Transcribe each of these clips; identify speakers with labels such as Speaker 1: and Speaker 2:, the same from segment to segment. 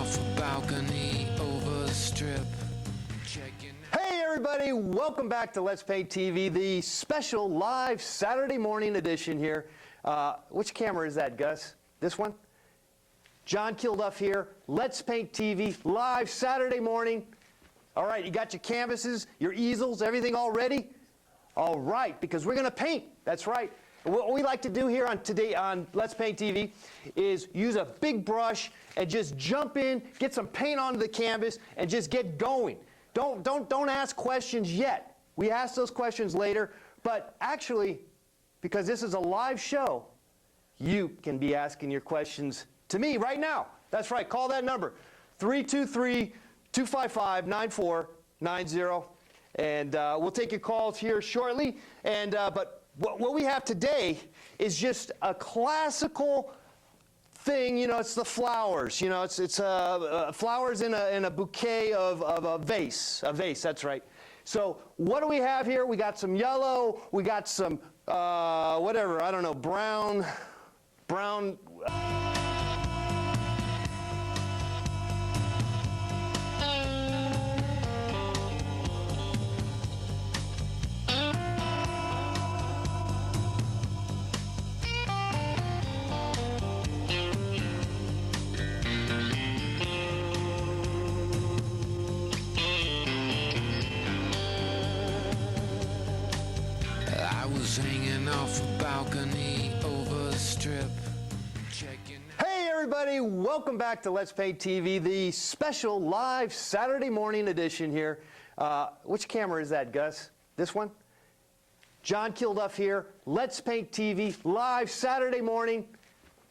Speaker 1: off a balcony over the strip.
Speaker 2: Hey everybody, welcome back to Let's Paint TV, the special live Saturday morning edition here. Which camera is that, Gus? This one? John Kilduff here, Let's Paint TV, live Saturday morning. All right, you got your canvases, your easels, everything all ready? All right, because we're going to paint. That's right. What we like to do here on Let's Paint TV is use a big brush and just jump in, get some paint onto the canvas, and just get going. Don't ask questions yet. We ask those questions later, but actually, because this is a live show, you can be asking your questions to me right now. That's right. Call that number, 323-255-9490, and we'll take your calls here shortly. And but what we have today is just a classical thing. You know, it's the flowers. You know, it's flowers in a bouquet of a vase. A vase. That's right. So what do we have here? We got some yellow. We got some whatever. I don't know. Brown.
Speaker 1: I was hanging off a balcony over the strip.
Speaker 2: Hey everybody, welcome back to Let's Paint TV, the special live Saturday morning edition here. Which camera is that, Gus? This one? John Kilduff here, Let's Paint TV, live Saturday morning.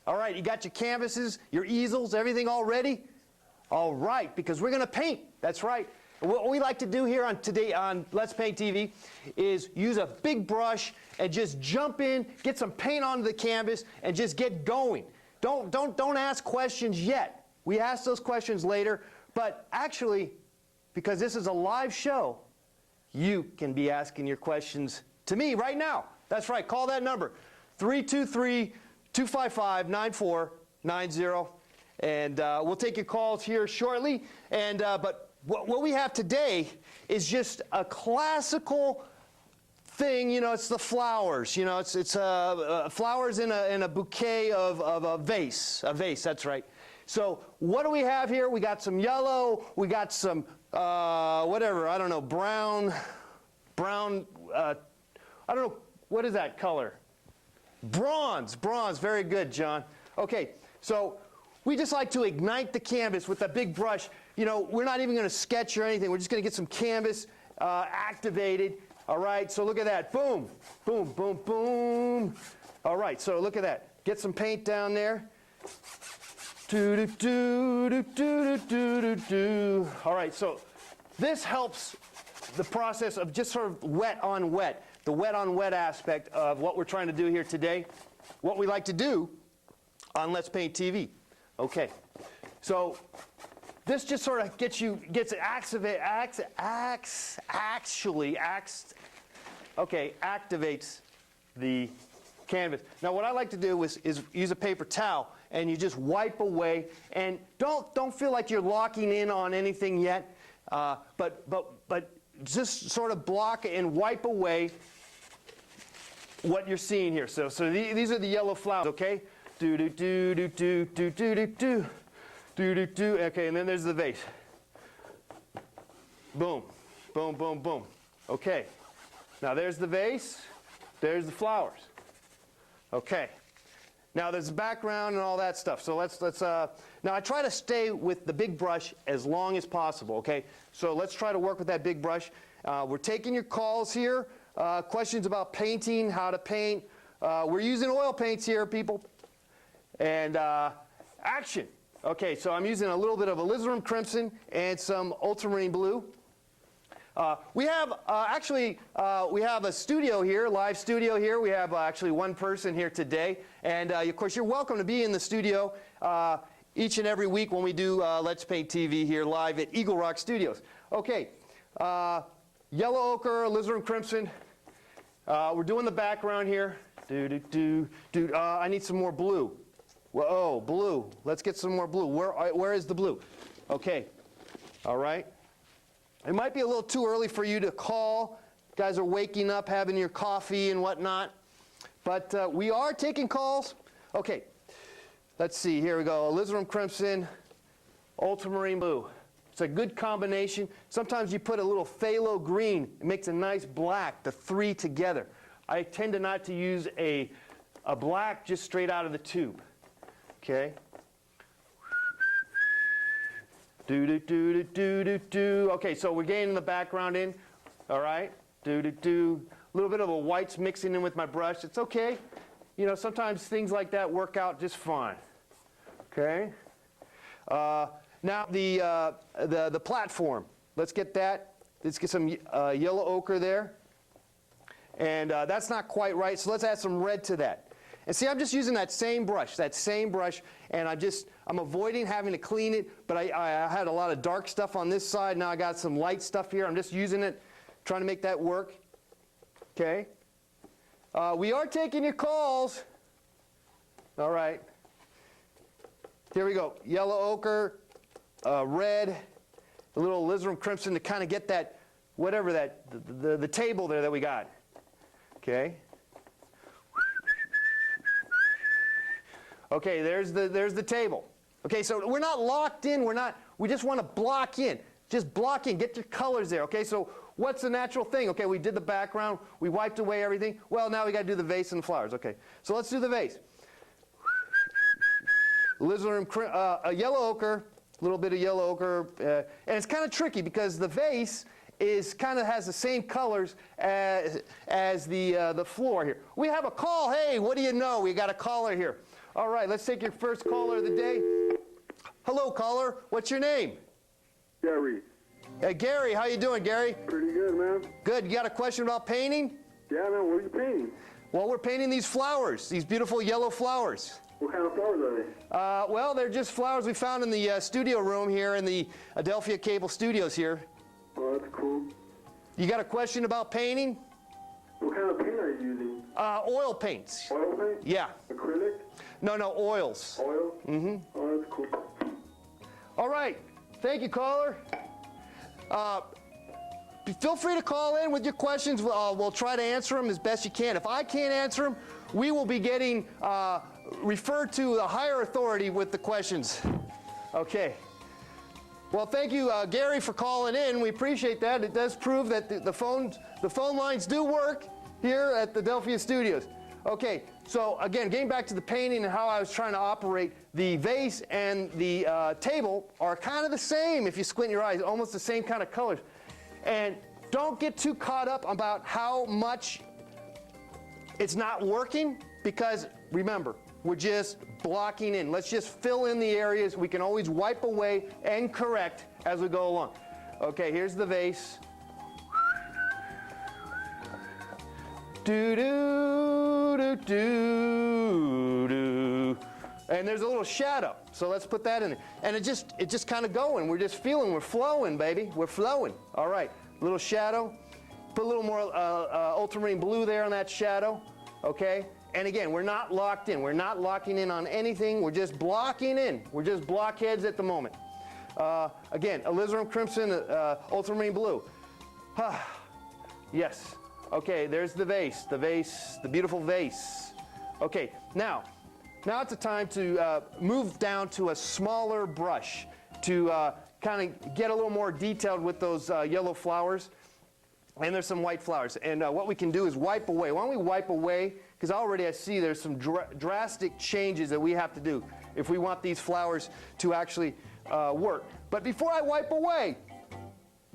Speaker 2: All right, you got your canvases, your easels, everything all ready? All right, because we're going to paint. That's right. What we like to do here on Let's Paint TV is use a big brush and just jump in, get some paint onto the canvas, and just get going. Don't ask questions yet. We ask those questions later, but actually, because this is a live show, you can be asking your questions to me right now. That's right. Call that number, 323-255-9490, and we'll take your calls here shortly. And but what we have today is just a classical thing. You know, it's the flowers. You know, it's flowers in a bouquet of a vase. A vase. That's right. So what do we have here? We got some yellow. We got some whatever. I don't know. Brown. I don't know. What is that color? Bronze. Very good, John. Okay. So we just like to ignite the canvas with a big brush. You know, we're not even going to sketch or anything. We're just going to get some canvas activated. All right, so look at that. Boom, boom, boom, boom. All right, so look at that. Get some paint down there. Do-do-do-do-do-do-do-do. All right, so this helps the process of just sort of wet on wet, the wet on wet aspect of what we're trying to do here today, what we like to do on Let's Paint TV. Okay, so this just sort of activates the canvas. Now what I like to do is use a paper towel, and you just wipe away, and don't feel like you're locking in on anything yet, but just sort of block and wipe away what you're seeing here. So these are the yellow flowers, okay? Do do do do do do do do do. Do-do-do. Okay, and then there's the vase. Boom. Boom, boom, boom. Okay. Now there's the vase. There's the flowers. Okay. Now there's the background and all that stuff. So let's now I try to stay with the big brush as long as possible, okay? So let's try to work with that big brush. We're taking your calls here. Questions about painting, how to paint. We're using oil paints here, people. And action. Okay, so I'm using a little bit of alizarin crimson and some ultramarine blue. We have we have a studio here, live studio here. We have actually one person here today, and of course you're welcome to be in the studio each and every week when we do Let's Paint TV here live at Eagle Rock Studios. Okay, yellow ochre, alizarin crimson. We're doing the background here. I need some more blue. Whoa, blue. Let's get some more blue. Where is the blue? Okay. All right. It might be a little too early for you to call. You guys are waking up, having your coffee and whatnot. But we are taking calls. Okay. Let's see. Here we go. Alizarin crimson, ultramarine blue. It's a good combination. Sometimes you put a little phthalo green. It makes a nice black, the three together. I tend to not to use a black just straight out of the tube. Okay. Do do do do do do do. Okay, so we're getting the background in. All right. Do do do. A little bit of a whites mixing in with my brush. It's okay. You know, sometimes things like that work out just fine. Okay. Now the platform. Let's get that. Let's get some yellow ochre there. And that's not quite right, so let's add some red to that. And see, I'm just using that same brush, and I'm avoiding having to clean it, but I had a lot of dark stuff on this side. Now I got some light stuff here. I'm just using it, trying to make that work. Okay. We are taking your calls. All right. Here we go. Yellow ochre, red, a little alizarin crimson to kind of get that, whatever that, the table there that we got. Okay. Okay, there's the table. Okay, so we're not locked in. We just want to block in. Just block in. Get your colors there. Okay, so what's the natural thing? Okay, we did the background. We wiped away everything. Well, now we got to do the vase and the flowers. Okay, so let's do the vase. Alizarin, a yellow ochre, a little bit of yellow ochre, and it's kind of tricky because the vase has the same colors as the floor here. We have a call. Hey, what do you know? We got a caller here. All right, let's take your first caller of the day. Hello, caller. What's your name?
Speaker 3: Gary.
Speaker 2: Hey, Gary. How you doing, Gary?
Speaker 3: Pretty good, man.
Speaker 2: Good. You got a question about painting?
Speaker 3: Yeah, man. What are you painting?
Speaker 2: Well, we're painting these flowers, these beautiful yellow flowers.
Speaker 3: What kind of flowers are they?
Speaker 2: Well, they're just flowers we found in the studio room here in the Adelphia Cable Studios here.
Speaker 3: Oh, that's cool.
Speaker 2: You got a question about painting?
Speaker 3: What kind of paint are you using?
Speaker 2: Oil paints.
Speaker 3: Oil paint?
Speaker 2: Yeah.
Speaker 3: Acrylic?
Speaker 2: No, oils.
Speaker 3: Oil? Mm-hmm. Oh, that's cool.
Speaker 2: All right. Thank you, caller. Feel free to call in with your questions. We'll try to answer them as best you can. If I can't answer them, we will be getting referred to a higher authority with the questions. Okay. Well, thank you, Gary, for calling in. We appreciate that. It does prove that the phone lines do work here at the Adelphia Studios. Okay, so again, getting back to the painting and how I was trying to operate, the vase and the table are kind of the same if you squint your eyes, almost the same kind of colors. And don't get too caught up about how much it's not working, because remember, we're just blocking in. Let's just fill in the areas. We can always wipe away and correct as we go along. Okay, here's the vase. Do do do do do. And there's a little shadow, so let's put that in there. And it just kind of going. We're just feeling. We're flowing, baby. We're flowing. All right, little shadow. Put a little more ultramarine blue there on that shadow. Okay. And again, we're not locked in. We're not locking in on anything. We're just blocking in. We're just blockheads at the moment. Again, alizarin crimson, ultramarine blue. Yes. Okay, there's the vase, the beautiful vase. Okay, now it's a time to move down to a smaller brush to kind of get a little more detailed with those yellow flowers. And there's some white flowers. And what we can do is wipe away. Why don't we wipe away? Because already I see there's some drastic changes that we have to do if we want these flowers to actually work. But before I wipe away,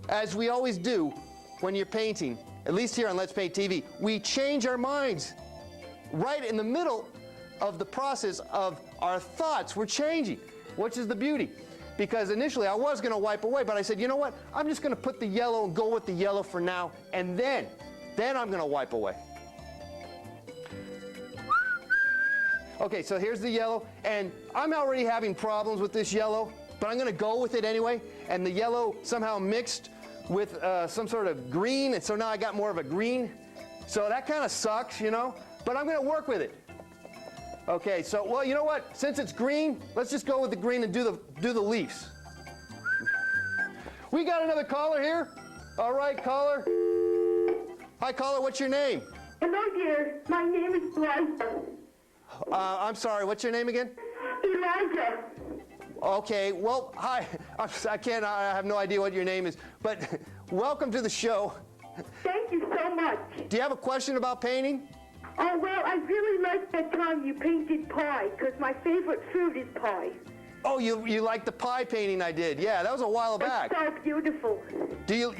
Speaker 2: as we always do when you're painting, at least here on Let's Paint TV, we change our minds right in the middle of the process of our thoughts. We're changing, which is the beauty. Because initially I was going to wipe away, but I said, you know what? I'm just going to put the yellow and go with the yellow for now, and then I'm going to wipe away. Okay, so here's the yellow, and I'm already having problems with this yellow, but I'm going to go with it anyway, and the yellow somehow mixed with some sort of green, and so now I got more of a green. So that kind of sucks, you know, but I'm going to work with it. Okay, so, well, you know what? Since it's green, let's just go with the green and do the leaves. We got another caller here. All right, caller. Hi, caller. What's your name?
Speaker 4: Hello, dear. My name is Elijah.
Speaker 2: I'm sorry. What's your name again?
Speaker 4: Elijah.
Speaker 2: Okay. Well, hi. I have no idea what your name is, but welcome to the show.
Speaker 4: Thank you so much.
Speaker 2: Do you have a question about painting?
Speaker 4: Oh, well, I really liked that time you painted pie, because my favorite food is pie.
Speaker 2: Oh, you like the pie painting I did? Yeah, that was a while back.
Speaker 4: It's so beautiful.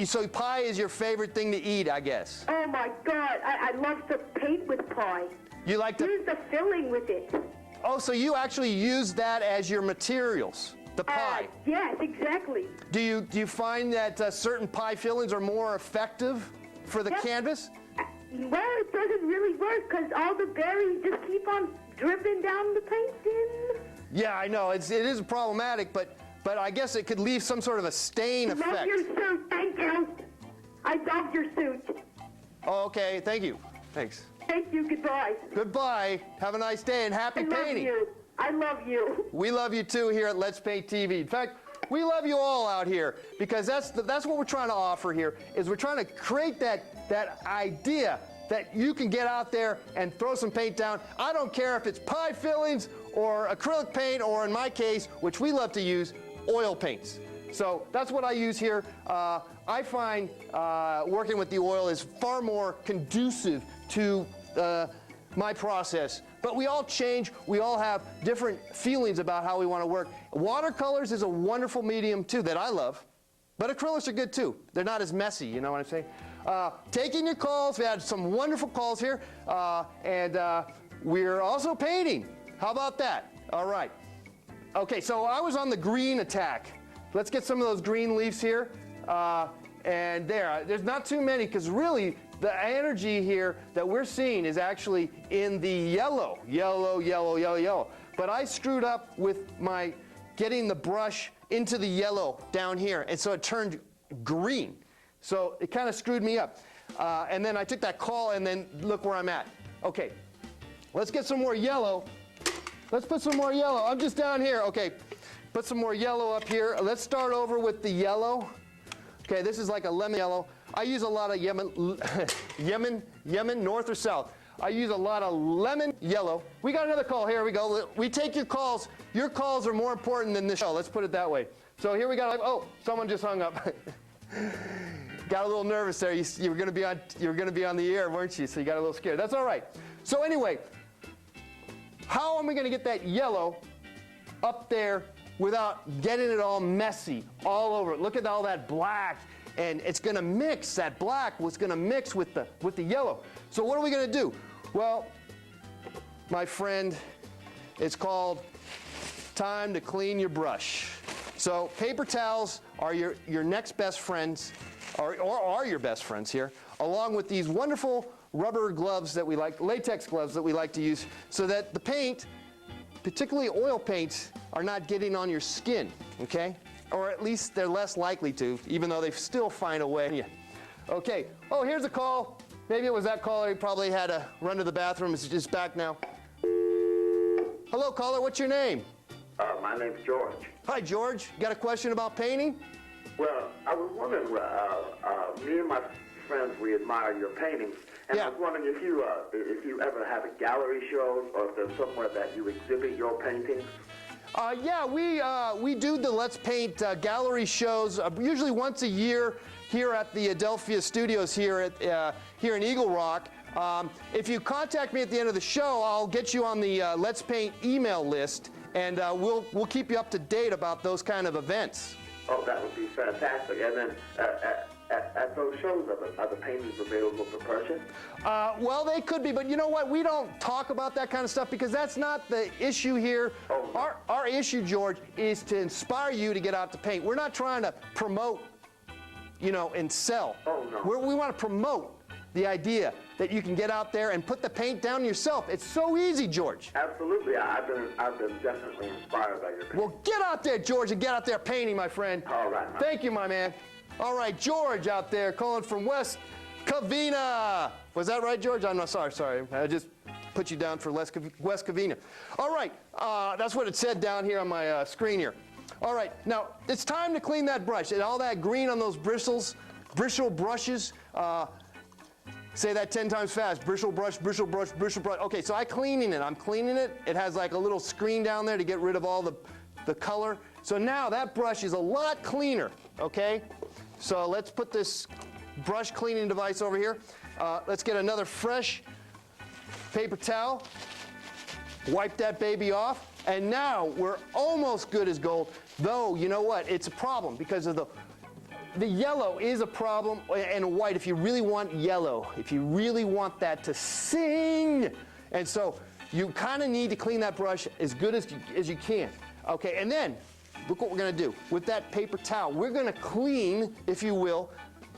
Speaker 2: So pie is your favorite thing to eat, I guess?
Speaker 4: Oh, my God. I love to paint with pie.
Speaker 2: You like to...
Speaker 4: Use the filling with it.
Speaker 2: Oh, so you actually use that as your materials, the pie?
Speaker 4: Yes, exactly.
Speaker 2: Do you find that certain pie fillings are more effective for the
Speaker 4: Yes.
Speaker 2: canvas?
Speaker 4: Well, it doesn't really work, because all the berries just keep on dripping down the painting.
Speaker 2: Yeah, I know. It is problematic, but I guess it could leave some sort of a stain
Speaker 4: Love
Speaker 2: effect.
Speaker 4: your suit. Thank you. I love your suit.
Speaker 2: Oh, okay. Thank you. Thanks.
Speaker 4: Thank you. Goodbye.
Speaker 2: Goodbye. Have a nice day and happy
Speaker 4: I love
Speaker 2: painting.
Speaker 4: you. I love you.
Speaker 2: We love you too here at Let's Paint TV. In fact, we love you all out here because that's what we're trying to offer here is we're trying to create that idea that you can get out there and throw some paint down. I don't care if it's pie fillings or acrylic paint or in my case, which we love to use, oil paints. So that's what I use here. I find working with the oil is far more conducive to my process. But we all change. We all have different feelings about how we want to work. Watercolors is a wonderful medium too that I love. But acrylics are good too. They're not as messy, you know what I'm saying? Taking your calls. We had some wonderful calls here. And we're also painting. How about that? All right. Okay, so I was on the green attack. Let's get some of those green leaves here. And there's not too many because really the energy here that we're seeing is actually in the yellow. But I screwed up with my getting the brush into the yellow down here, and so it turned green. So it kind of screwed me up. And then I took that call, and then look where I'm at. Okay, let's get some more yellow. Let's put some more yellow. I'm just down here. Okay, put some more yellow up here. Let's start over with the yellow. Okay, this is like a lemon yellow. I use a lot of Yemen, north or south. I use a lot of lemon yellow. We got another call. Here we go. We take your calls. Your calls are more important than this show. Let's put it that way. So here we got. Oh, someone just hung up. Got a little nervous there. You were going to be on the air, weren't you? So you got a little scared. That's all right. So anyway, how am I going to get that yellow up there without getting it all messy all over it? Look at all that black, and it's going to mix. That black was going to mix with the yellow. So what are we going to do? Well, my friend, it's called time to clean your brush. So paper towels are your next best friends, or are your best friends here, along with these wonderful rubber gloves that we like, latex gloves that we like to use, so that the paint, particularly oil paints, are not getting on your skin, okay? Or at least they're less likely to, even though they still find a way. Yeah. Okay, oh, here's a call. Maybe it was that caller. He probably had to run to the bathroom. He's just back now. Hello, caller. What's your name?
Speaker 3: My name's George.
Speaker 2: Hi, George. You got a question about painting?
Speaker 3: Well, I was wondering, me and my friends, we admire your paintings, and
Speaker 2: Yeah.
Speaker 3: I was wondering if you ever have a gallery show, or if there's somewhere that you exhibit your paintings.
Speaker 2: Yeah, we do the Let's Paint gallery shows usually once a year here at the Adelphia Studios here in Eagle Rock. If you contact me at the end of the show, I'll get you on the Let's Paint email list, and we'll keep you up to date about those kind of events.
Speaker 3: Oh, that would be fantastic. And then at those shows, are the paintings available for purchase?
Speaker 2: Well, they could be, but you know what? We don't talk about that kind of stuff because that's not the issue here.
Speaker 3: Oh.
Speaker 2: Our issue, George, is to inspire you to get out to paint. We're not trying to promote, and sell.
Speaker 3: Oh, no.
Speaker 2: We want to promote the idea that you can get out there and put the paint down yourself. It's so easy, George.
Speaker 3: Absolutely. I've been definitely inspired by your paintings.
Speaker 2: Well, get out there, George, and get out there painting, my friend.
Speaker 3: All right, man.
Speaker 2: Thank you, my man. All right, George out there calling from West Covina. Was that right, George? I'm not sorry. I just put you down for West Covina. All right, that's what it said down here on my screen here. All right, now it's time to clean that brush. And all that green on those bristle brushes. Say that 10 times fast. Bristle brush, bristle brush, bristle brush. Okay, so I'm cleaning it. It has like a little screen down there to get rid of all the color. So now that brush is a lot cleaner, okay? So let's put this brush cleaning device over here. Let's get another fresh paper towel. Wipe that baby off. And now we're almost good as gold, though, you know what? It's a problem because of the yellow is a problem, and white if you really want yellow, if you really want that to sing. And so you kind of need to clean that brush as good as you can. Okay, and then look what we're going to do. With that paper towel, we're going to clean, if you will,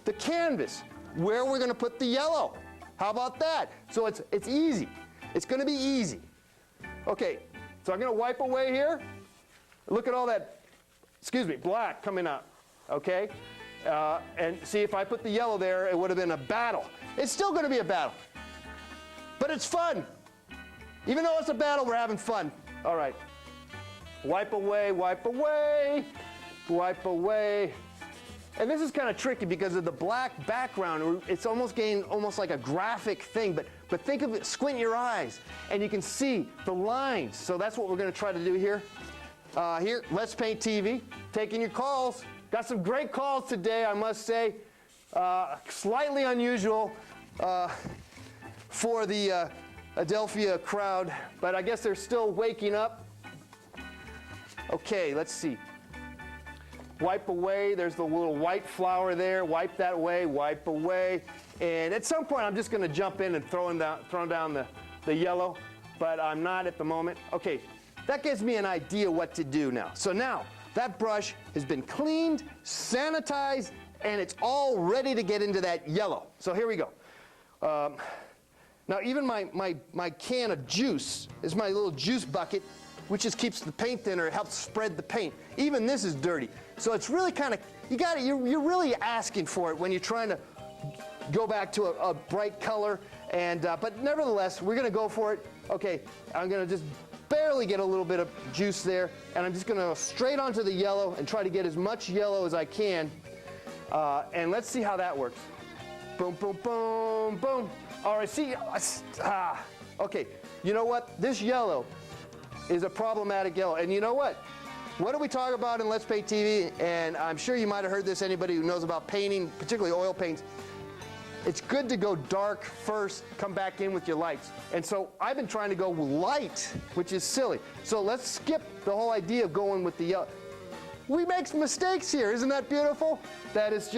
Speaker 2: the canvas where we're going to put the yellow. How about that? So it's easy. It's going to be easy. Okay, so I'm going to wipe away here. Look at all that, black coming out. Okay? And see, if I put the yellow there, it would have been a battle. It's still going to be a battle. But it's fun. Even though it's a battle, we're having fun. All right. Wipe away, wipe away, wipe away. And this is kind of tricky because of the black background. It's almost getting almost like a graphic thing. But think of it, squint your eyes, and you can see the lines. So that's what we're going to try to do here. Here, Let's Paint TV, taking your calls. Got some great calls today, I must say. Slightly unusual for the Adelphia crowd, but I guess they're still waking up. Okay, let's see. Wipe away. There's the little white flower there. Wipe that away. Wipe away. And at some point, I'm just going to jump in and throw down the yellow, but I'm not at the moment. Okay, that gives me an idea what to do now. So now, that brush has been cleaned, sanitized, and it's all ready to get into that yellow. So here we go. Now even my can of juice is my little juice bucket, which just keeps the paint thinner. It helps spread the paint. Even this is dirty. So it's really kind of, you're really asking for it when you're trying to go back to a bright color. And but nevertheless, we're going to go for it. Okay, I'm going to just barely get a little bit of juice there, and I'm just going to go straight onto the yellow and try to get as much yellow as I can. And let's see how that works. Boom, boom, boom, boom. All right, see, okay, you know what? This yellow is a problematic yellow. And you know what? What do we talk about in Let's Paint TV? And I'm sure you might have heard this, anybody who knows about painting, particularly oil paints. It's good to go dark first, come back in with your lights. And so I've been trying to go light, which is silly. So let's skip the whole idea of going with the yellow. We make mistakes here, isn't that beautiful? That's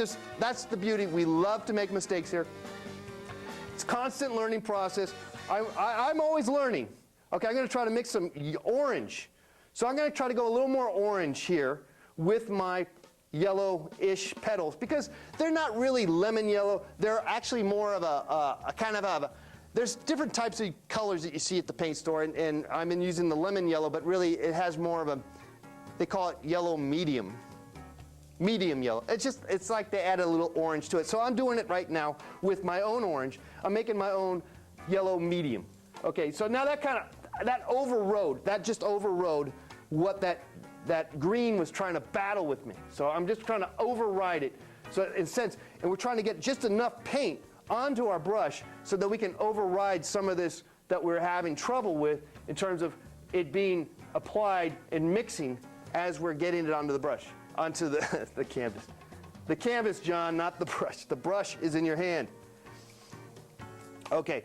Speaker 2: the beauty. We love to make mistakes here. It's a constant learning process. I'm always learning. Okay, I'm going to try to mix some orange. So I'm going to try to go a little more orange here with my yellowish petals, because they're not really lemon yellow. They're actually more of a kind of there's different types of colors that you see at the paint store, and I'm using the lemon yellow, but really it has more of they call it yellow medium yellow. It's like they add a little orange to it. So I'm doing it right now with my own orange. I'm making my own yellow medium. Okay, so now that just overrode what that green was trying to battle with me. So I'm just trying to override it. So in a sense, and we're trying to get just enough paint onto our brush so that we can override some of this that we're having trouble with in terms of it being applied and mixing as we're getting it onto the brush, onto the canvas. The canvas, John, not the brush. The brush is in your hand. Okay.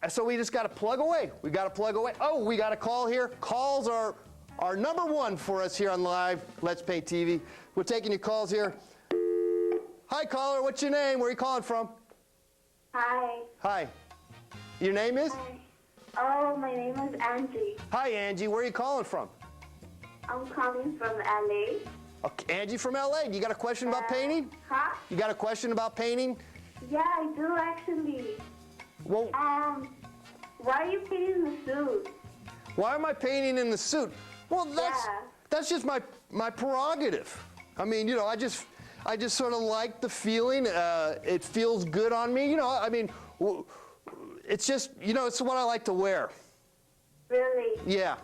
Speaker 2: So we just got to plug away. We got to plug away. Oh, we got a call here. Calls are number one for us here on Live Let's Paint TV. We're taking your calls here. Hi, caller. What's your name? Where are you calling from?
Speaker 4: Hi.
Speaker 2: Hi. Your name is?
Speaker 4: Hi. Oh, my name is Angie.
Speaker 2: Hi, Angie. Where are you calling from?
Speaker 4: I'm calling from LA.
Speaker 2: Okay, Angie from LA. You got a question about painting?
Speaker 4: Huh?
Speaker 2: You got a question about painting?
Speaker 4: Yeah, I do actually.
Speaker 2: Well,
Speaker 4: why are you painting the suit?
Speaker 2: why am I painting in the suit? Well, that's just my prerogative. I mean, you know, I just sort of like the feeling. It feels good on me. You know, I mean, it's just, you know, it's what I like to wear.
Speaker 4: Really?
Speaker 2: Yeah.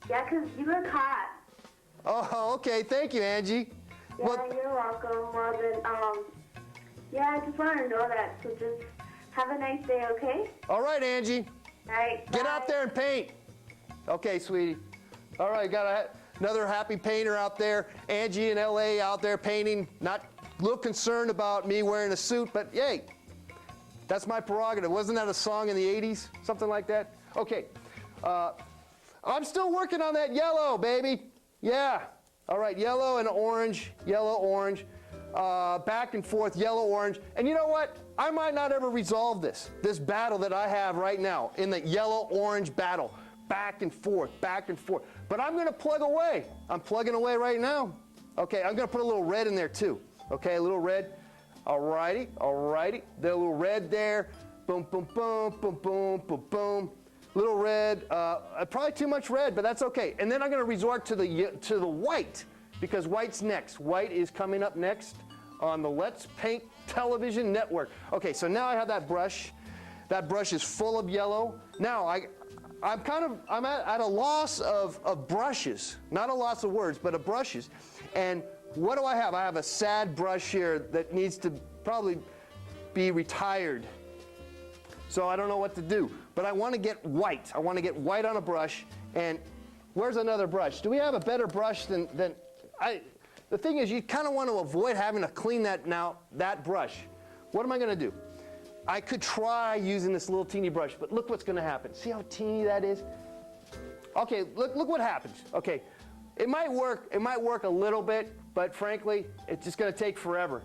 Speaker 4: Yeah, 'cause you look hot.
Speaker 2: Oh, okay. Thank you, Angie.
Speaker 4: Yeah,
Speaker 2: Well,
Speaker 4: you're welcome. Well, then, yeah, I just wanted to know that. So just have a nice day, okay?
Speaker 2: all right, Angie.
Speaker 4: All right.
Speaker 2: Get
Speaker 4: bye.
Speaker 2: out there and paint. Okay, sweetie. All right, got another happy painter out there. Angie in LA out there painting. Not a little concerned about me wearing a suit, but yay. That's my prerogative. Wasn't that a song in the 80s? Something like that? Okay. I'm still working on that yellow, baby. Yeah. All right, yellow and orange, yellow, orange. Back and forth, yellow, orange. And you know what? I might not ever resolve this battle that I have right now in the yellow-orange battle. Back and forth, back and forth. But I'm going to plug away. I'm plugging away right now. Okay, I'm going to put a little red in there too. Okay, a little red. All righty, all righty. The little red there. Boom, boom, boom, boom, boom, boom, boom. Little red. Probably too much red, but that's okay. And then I'm going to resort to the white, because white's next. White is coming up next on the Let's Paint television network. Okay, so now I have that brush. That brush is full of yellow. Now I'm at a loss of brushes, not a loss of words, but of brushes. And what do I have? I have a sad brush here that needs to probably be retired. So I don't know what to do. But I want to get white. I want to get white on a brush. And where's another brush? Do we have a better brush than the thing is, you kind of want to avoid having to clean that brush. What am I going to do? I could try using this little teeny brush, but look what's going to happen. See how teeny that is? Okay, look what happens. Okay, it might work a little bit, but frankly, it's just going to take forever.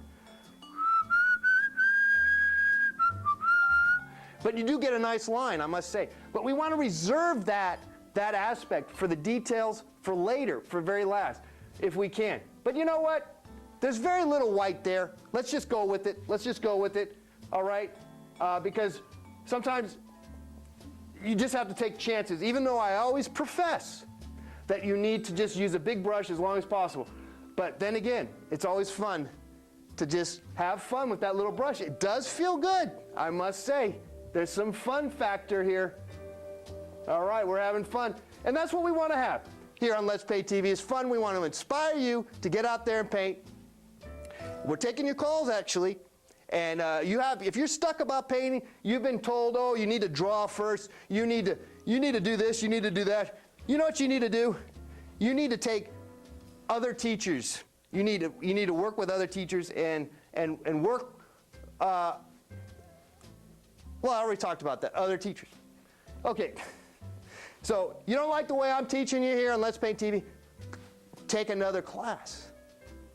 Speaker 2: But you do get a nice line, I must say. But we want to reserve that aspect for the details for later, for very last, if we can. But you know what? There's very little white there. Let's just go with it. Let's just go with it, all right? Because sometimes you just have to take chances, even though I always profess that you need to just use a big brush as long as possible. But then again, it's always fun to just have fun with that little brush. It does feel good, I must say. There's some fun factor here. All right, we're having fun. And that's what we want to have here on Let's Paint TV. It's fun. We want to inspire you to get out there and paint. We're taking your calls, actually. And if you're stuck about painting, you've been told, oh, you need to draw first. You need to do this. You need to do that. You know what you need to do? You need to take other teachers. You need to work with other teachers and work. Well, I already talked about that. Other teachers. Okay. So you don't like the way I'm teaching you here on Let's Paint TV? Take another class.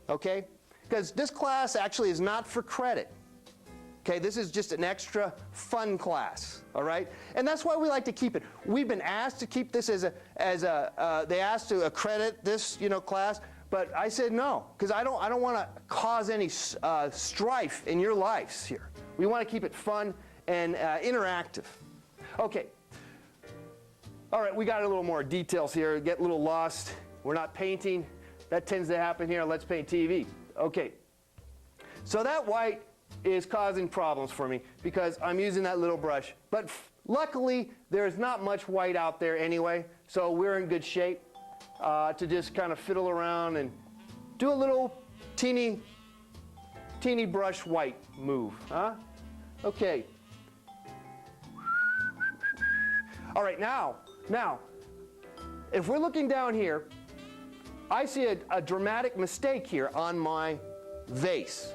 Speaker 2: Okay? Because this class actually is not for credit. Okay, this is just an extra fun class, all right? And that's why we like to keep it. We've been asked to keep this they asked to accredit this, class, but I said no, because I don't want to cause any strife in your lives here. We want to keep it fun and interactive. Okay. All right, we got a little more details here. Get a little lost. We're not painting. That tends to happen here on Let's Paint TV. Okay. So that white is causing problems for me because I'm using that little brush. But luckily, there's not much white out there anyway, so we're in good shape to just kind of fiddle around and do a little teeny brush white move, huh? Okay. All right, now, if we're looking down here, I see a dramatic mistake here on my vase.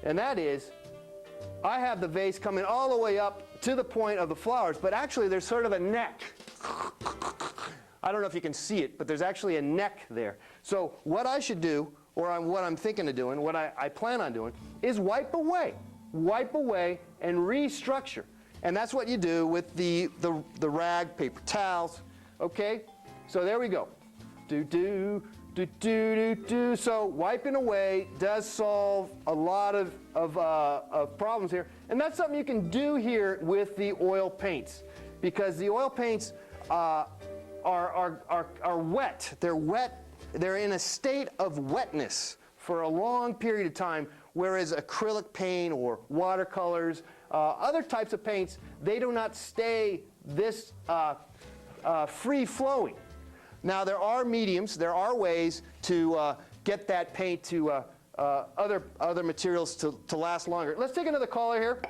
Speaker 2: And that is, I have the vase coming all the way up to the point of the flowers, but actually there's sort of a neck. I don't know if you can see it, but there's actually a neck there. So what I should do, or what I'm thinking of doing, what I plan on doing, is wipe away and restructure. And that's what you do with the rag, paper towels, okay? So there we go. So wiping away does solve a lot of problems here. And that's something you can do here with the oil paints, because the oil paints are wet. They're wet. They're in a state of wetness for a long period of time whereas acrylic paint or watercolors, other types of paints, they do not stay this free-flowing. Now, there are mediums, there are ways to get that paint to other materials to last longer. Let's take another caller here.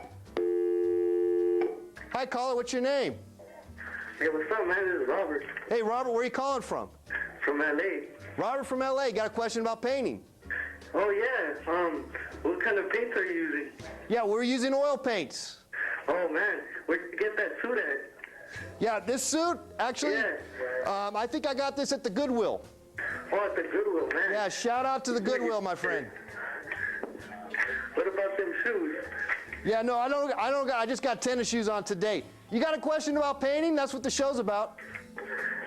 Speaker 2: Hi, caller, what's your name?
Speaker 3: Hey, what's up, man? This is Robert
Speaker 2: Hey, Robert, where are you calling from?
Speaker 3: from L.A.
Speaker 2: Robert from LA, got a question about painting.
Speaker 3: Oh, yeah. What kind of paints are you using?
Speaker 2: Yeah, we're using oil paints.
Speaker 3: Oh, man. Where'd you get that suit at?
Speaker 2: Yeah, this suit, actually,
Speaker 3: Yeah.
Speaker 2: I think I got this at the Goodwill.
Speaker 3: Oh, at the Goodwill, man.
Speaker 2: Yeah, shout out to the Goodwill, my friend.
Speaker 3: What about them shoes?
Speaker 2: Yeah, no, I just got tennis shoes on today. You got a question about painting? That's what the show's about.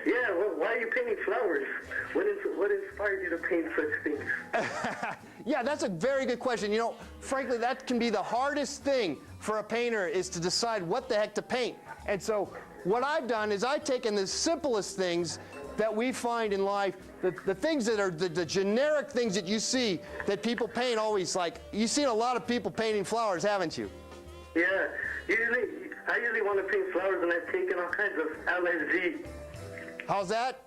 Speaker 3: Yeah, well, why are you painting flowers? What inspired you to paint such things?
Speaker 2: Yeah, that's a very good question. You know, frankly, that can be the hardest thing for a painter is to decide what the heck to paint. And so what I've done is I've taken the simplest things that we find in life, the things that are the generic things that you see that people paint always, like, you've seen a lot of people painting flowers, haven't you?
Speaker 3: Yeah, I usually want to paint flowers and I've taken all kinds of LSD.
Speaker 2: How's that?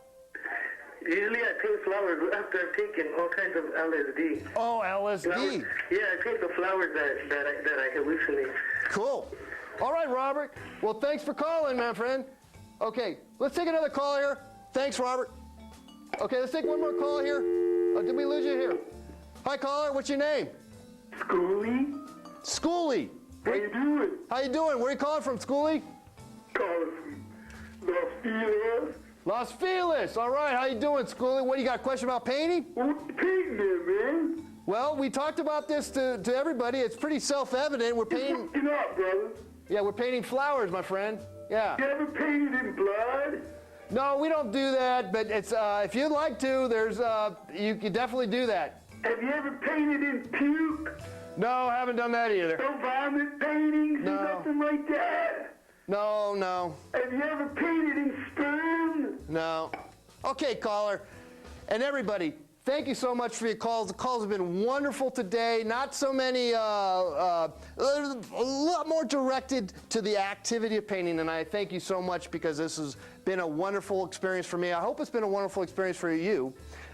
Speaker 3: Usually I paint flowers after I've taken all kinds of LSD.
Speaker 2: Oh, LSD.
Speaker 3: Yeah, I paint the flowers that I hallucinate.
Speaker 2: Cool. All right, Robert. Well, thanks for calling, my friend. Okay, let's take another call here. Thanks, Robert. Okay, let's take one more call here. Oh, did we lose you here? Hi, caller. What's your name?
Speaker 3: Schoolie?
Speaker 2: Schoolie.
Speaker 3: How you doing?
Speaker 2: How you doing? Where are you calling from, Schoolie?
Speaker 3: Calling from Los Feliz.
Speaker 2: Los Feliz. All right. How you doing, Schoolie? What, you got a question about painting?
Speaker 3: What you painting there, man?
Speaker 2: Well, we talked about this to everybody. It's pretty self-evident. We're painting.
Speaker 3: Looking up, brother.
Speaker 2: Yeah, we're painting flowers, my friend. Yeah.
Speaker 3: You ever painted in blood?
Speaker 2: No, we don't do that. But it's if you'd like to, there's you can definitely do that.
Speaker 3: Have you ever painted in puke?
Speaker 2: No, haven't done that either.
Speaker 3: No vomit paintings?
Speaker 2: No.
Speaker 3: Nothing like that?
Speaker 2: No.
Speaker 3: Have you ever painted in sperm?
Speaker 2: No. Okay, caller. And everybody, thank you so much for your calls. The calls have been wonderful today. Not so many, a lot more directed to the activity of painting. And I thank you so much because this has been a wonderful experience for me. I hope it's been a wonderful experience for you.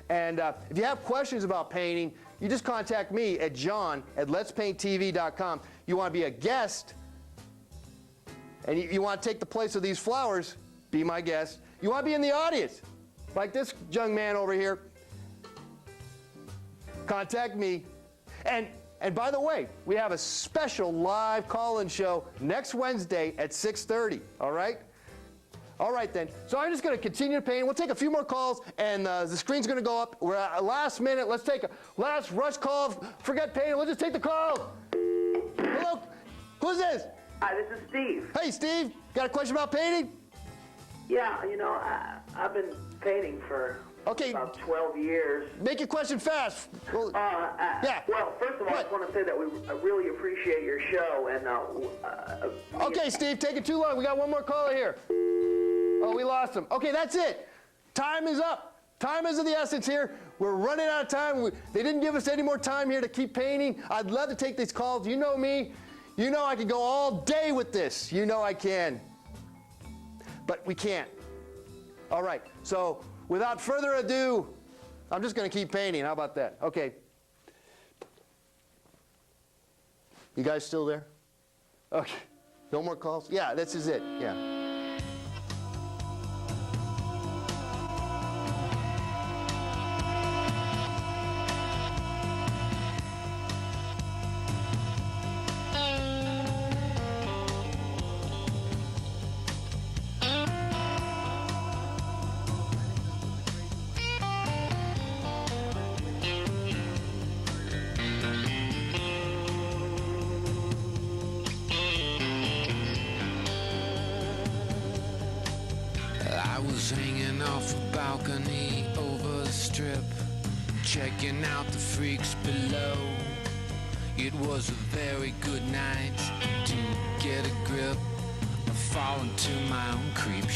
Speaker 2: And if you have questions about painting, you just contact me at john@letspainttv.com. You want to be a guest, and you want to take the place of these flowers, be my guest. You want to be in the audience, like this young man over here, contact me. And by the way, we have a special live call-in show next Wednesday at 6:30, all right? All right, then. So I'm just going to continue to paint. We'll take a few more calls, and the screen's going to go up. We're at last minute. Let's take a last rush call. Forget painting. We'll just take the call. Hello? Who's this?
Speaker 5: Hi, this is Steve.
Speaker 2: Hey, Steve. Got a question about painting?
Speaker 5: Yeah, you know, I've been painting for
Speaker 2: Okay.
Speaker 5: about 12 years.
Speaker 2: Make your question fast. Well, yeah.
Speaker 5: Well, first of all, I
Speaker 2: What?
Speaker 5: just want to say that I really appreciate your show, and
Speaker 2: Okay, Steve, take it too long. We got one more caller here. Oh, we lost him. Okay, that's it. Time is up. Time is of the essence here. We're running out of time. They didn't give us any more time here to keep painting. I'd love to take these calls. You know me. You know I could go all day with this. You know I can. But we can't. All right, so without further ado, I'm just going to keep painting. How about that? Okay. You guys still there? Okay. No more calls? Yeah, this is it. Yeah.
Speaker 1: I was hanging off a balcony over the strip, checking out the freaks below. It was a very good night to get a grip of falling to my own creep